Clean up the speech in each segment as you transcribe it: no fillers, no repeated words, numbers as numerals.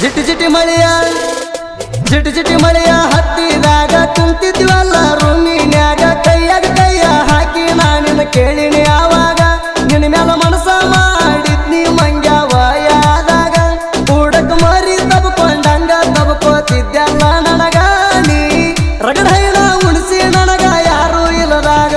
ಜಿಟಿ ಜಿಟಿ ಮಳೆಯ ಹತ್ತಿದಾಗ ಕುಂತಿದ್ವಲ್ಲ ರೂಮಿನ್ಯಾಗ ಕೈಯ ಹಾಕಿ ನಾನಿನ ಕೇಳಿನಿ ಆವಾಗ ನಿನ್ನ ಮ್ಯಾಲ ಮನಸ ಮಾಡಿದ್ನಿ ಮಂಗ್ಯಾವಯಾದಾಗ ಕೂಡಕ್ ಮರಿ ತಬ್ಕೊಂಡಂಗ ತಬ್ಕೋತಿದ್ದಲ್ಲ ನನಗ ನೀ ರಗಡ ಹೈನ ಉಣಿಸಿ ನನಗ ಯಾರು ಇಲ್ಲದಾಗ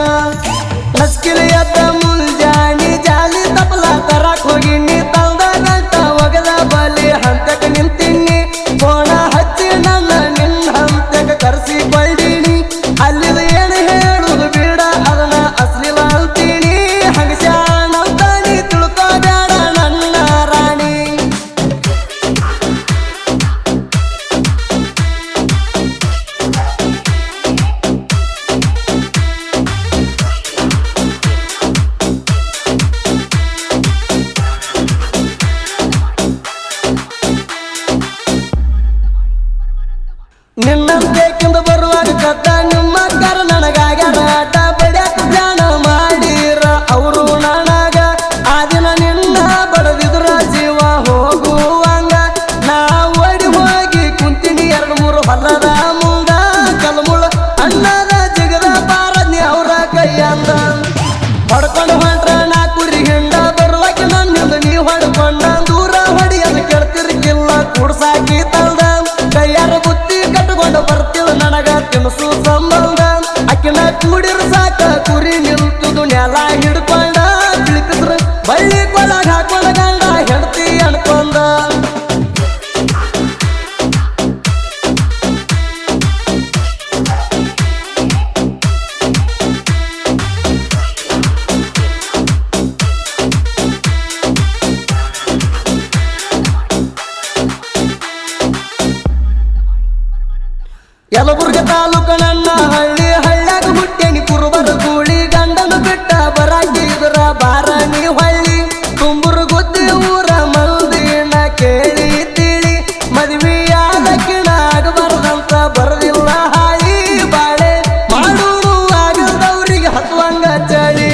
ನಸ್ಕಿಲಿ ಎದ್ದ ಮುಂಜಾನಿ ಜಾಲಿ ತಪ್ಪಲ ತರಾಕ್ ಹೋಗಿನಿ ತಲ್ದ ಗಂಟ ಒಗದ ಬಲಿ ಹಂತಕ ನಿಂತಿನಿ ಕೋಣ ಹಚ್ಚಿ ನನ್ನ ನಿನ್ನ ಹಂತಕ ಕರೆಸಿಕೊಳ್ಳೀನಿ ಅಲ್ಲಿದ ಏನು ಹೇಳುದು ಬೇಡ ಅದನ್ನ ಅಸ್ಲಿಲ್ಲ ಅಂತೀನಿ ಹಂಗಸ್ಯಾಣಂತ ನೀ ತಿಳ್ಕೋಬೇಡ ನನ್ನ ರಾಣಿ ನಿನ್ನಂತೇಕಿಂದ ಬರುವಾಗ ಕದ್ದ ನಿಮ್ಮ ಕರ ನನಗಾಗ್ಯಾರ ಆಟ ಬಡ್ಯಾಕ ಧ್ಯಾನ ಮಾಡಿರ ಅವರು ನನಗ ಆ ದಿನ ನಿನ್ನ ಬಡದಿದ್ರ ಜೀವ ಹೋಗುವಂಗ ನಾ ಓಡಿ ಹೋಗಿ ಕುಂತಿನಿ 2-3 ಹೊಲದ ಮುಂದ ಕಲ್ಮುಳ ಅಣ್ಣದ ಜಿಗದ ಪಾರದ್ನಿ ಅವರ ಕೈಯಂದ ಹೊಡ್ಕೊಂಡು ಹೊಂಟ್ರ ನಾ ಕುರಿ ಹಿಂಡ ಬರುವಾಗ ನನ್ನಿಂದ ನೀ ಹೊಡ್ಕೊಂಡ ದೂರ ಹೊಡಿಯಲು ಕೇಳ್ತಿರ್ಕಿಲ್ಲ ಕೂಡ್ಸಾಕಿ ತಲ್ದ ಕೈಯಾರ ಬುತ್ತಿ ಕಟ್ಕೊಂಡು ಬರ್ತಿಳು ನನಗ ತಿನ್ಸು ಸಂಬಂಧ ಅಕ್ಕಿನ ಕೂಡಿರ ಸಾಕ ಕುರಿ ನಿಲ್ತುದು ನೆಲ ಹಿಡ್ಕೊಂಡ ತಿಳಿಪಿದ್ರ ಬಳ್ಳಿ ಕೊಳಗ ಹಾಕೊಂಡ ಗಂಡ ಹೆಂಡತಿ ಅನ್ಕೊಂಡ ಯಲಬುರ್ಗ ತಾಲೂಕ ನನ್ನ ಹಳ್ಳ್ಯಾಗ ಹುಟ್ಟೇನಿ ಕುರುಬರ ಕೂಳಿ ಗಂಡನ ಬಿಟ್ಟ ಬರಾಕಿದ್ರ ಬಾರಣಿ ಹೊಳ್ಳಿ ತುಂಬುರು ಗುದ್ದಿ ಊರ ಮಂದಿನ ಕೇಳಿ ತಿಳಿ ಮದುವೆಯಾದಕ್ಕಿನ ಆಗಬಾರದಂತ ಬರದಿಲ್ಲ ಹಾಳಿ ಬಾಳೆ ಮಾಡೋನು ಆಗದವ್ರಿಗೆ ಹತ್ತುವಂಗ ಚಳಿ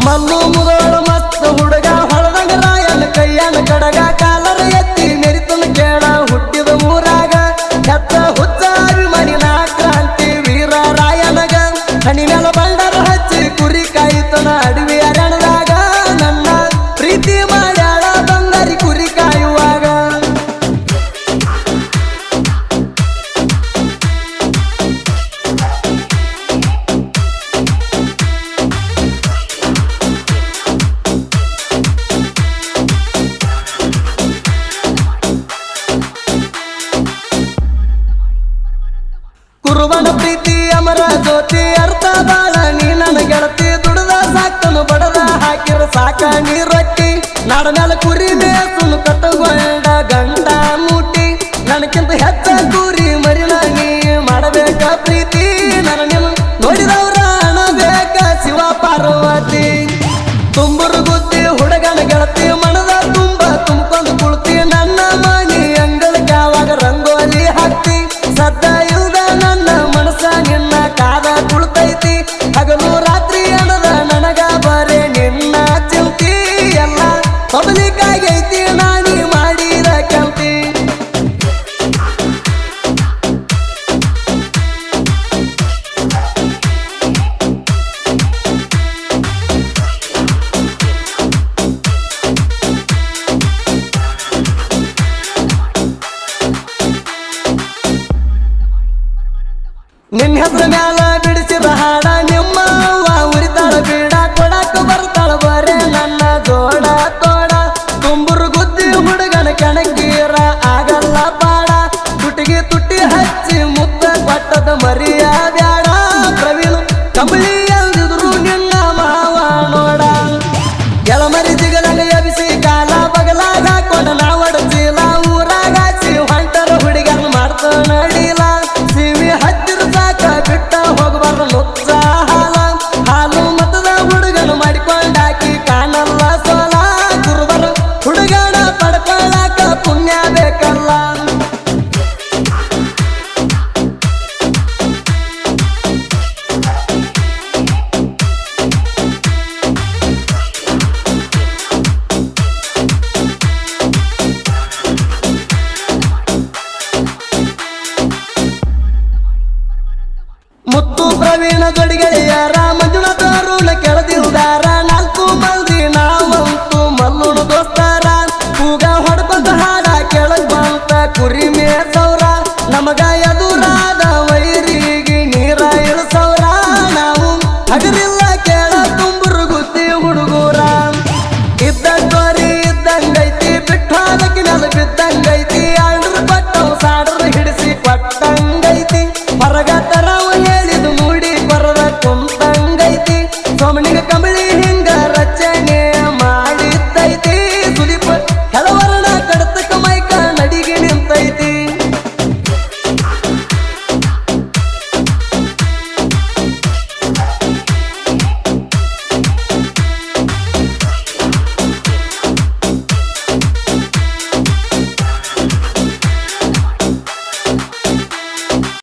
ಮಲ್ಲು ಮುದೋಳ ಮಸ್ತ್ ಹುಡುಗ ಹೊಳದಂಗ ರಾಯನ ಕೈಯನ ಕಡಗ ಕಾಲರ ಎತ್ತಿ ಮೆರಿತನ ಕೇಳ ಹುಟ್ಟಿದ ಊರಾಗ ಹೆತ್ತ ಹುಚ್ಚ ಅಭಿಮಾನಿನ ಕ್ರಾಂತಿ ವೀರ ರಾಯನಗ ಹಣಿ ಮೇಲೆ ಬಂಡರ ಹಚ್ಚಿ ಕುರಿ ಕಾಯಿತನ ಅಡವಿ ಅರಣದಾಗ ನನ್ನ ಪ್ರೀತಿ ಮಾಡ್ಯಾಳ ಬಂಗಾರಿ ಕುರಿ ಕಾಯುವಾಗ ಕುರುಬನ ಪ್ರೀತಿ ಅಮರ ಜ್ಯೋತಿ ಅರ್ಥ ಬಾಳ ನೀ ನನ್ನ ಗೆಳತಿ ದುಡದ ಸಾಕನು ಬಡದ ಹಾಕಿರ ಸಾಕ ನೀ ರೊಟ್ಟಿ ನಾಡ ಮೇಲೆ ಕುರಿ ಮೇಸುನು ಕಟ್ಟಗೊಂಡ ಗಂಡ ಮುಟ್ಟಿ ನನಕ್ಕಿಂತ ಹೆಚ್ಚ ಕುರಿ ಮರಿನ ನೀ ಮಾಡಬೇಕ ಪ್ರೀತಿ ನನ್ನ ನಿನ್ನ ನೋಡಿದವ್ರ ಅಣಬೇಕ ಶಿವ ಪಾರ್ವತಿ ತುಂಬುರು ಗುದ್ದಿ ಹುಡುಗನ ಗೆಳತಿ ಮನದ ತುಂಬ ತುಂಬ್ಕೊಂಡು ಕುಳ್ತಿ ನನ್ನ ಮನಿ ಅಂಗಳಕ್ಕೆ ಯಾವಾಗ ರಂಗೋಲಿ ಹಾಕ್ತಿ ಸದ್ದ ಇಲ್ದ ನನ್ನ ಮನಸ್ಸ ನಿನ್ನ ಕಾದ ಕುಳ್ತೈತಿ ಹಗಲು ರಾತ್ರಿ ಅನ್ನದ ನನಗ ಬರೇ ನಿನ್ನ ಚಿಂತಿ ಎಲ್ಲ ಪಬ್ಲಿಕ್ ಆಗೈತಿ ನಾನಿ ಮಾಡಿದ ಕೆಂತಿ ನಿನ್ನ ಹೆಸರ ಮ್ಯಾಲ ಬಿಡಿಸಿದ ಹಾಡ ನಿಮ್ಮ ಅವ್ವ ಉರಿತಾಳ ಬೀಡ ಕೊಡಾಕ ಬರ್ತಾಳ ಬರೇ ನನ್ನ ಜೋಡ ತೋಡ ತುಂಬುರು ಗುದ್ದಿ ಹುಡುಗನ ಕಣಕೀರ ಆಗಲ್ಲ ಬಾಡ ತುಟಿ ಹಚ್ಚಿ ಮುತ್ತ ಕೊಟ್ಟದ ಮರಿಯ ಬ್ಯಾಡ ಪ್ರವೀಣ್ ಕಂಬಳಿ ಅಂದಿದ್ರು ನಿನ್ನ ಮಾವ ನೋಡ ಎಳಮರಿ ಜಿಗಲಂಗ ಎಬಿಸಿ ಕಾಲ ಬಗಲಾಗ ಹಾಕೊಂಡ ನಾವಡಚಿಲ್ಲ ಊರಾಗಾಚಿ ಹೊಂಟರ ಹುಡುಗನ ಮಾಡ್ತ ನಡಿಲ ಸಿವಿ ಹತ್ತಿರ ಸಾಕ ಬಿಟ್ಟ ಹೋಗಬಾರ್ದು ನುಚ್ಚ ಹಾಲು ಮತದ ಹುಡುಗನ ಮಾಡಿಕೊಂಡಾಕಿ ಕಾಣಲ್ಲ ಸೋಲ ಗುರುಬರು ಹುಡುಗನ ಪಡ್ಕೊಳ್ಳಾಕ ಪುಣ್ಯ ಪ್ರವೀಣ ಜೋಡಿ ಗೆಳೆಯರ ಮಂಜುನಾಥ ಅರುಣ ಕೆಳದಿ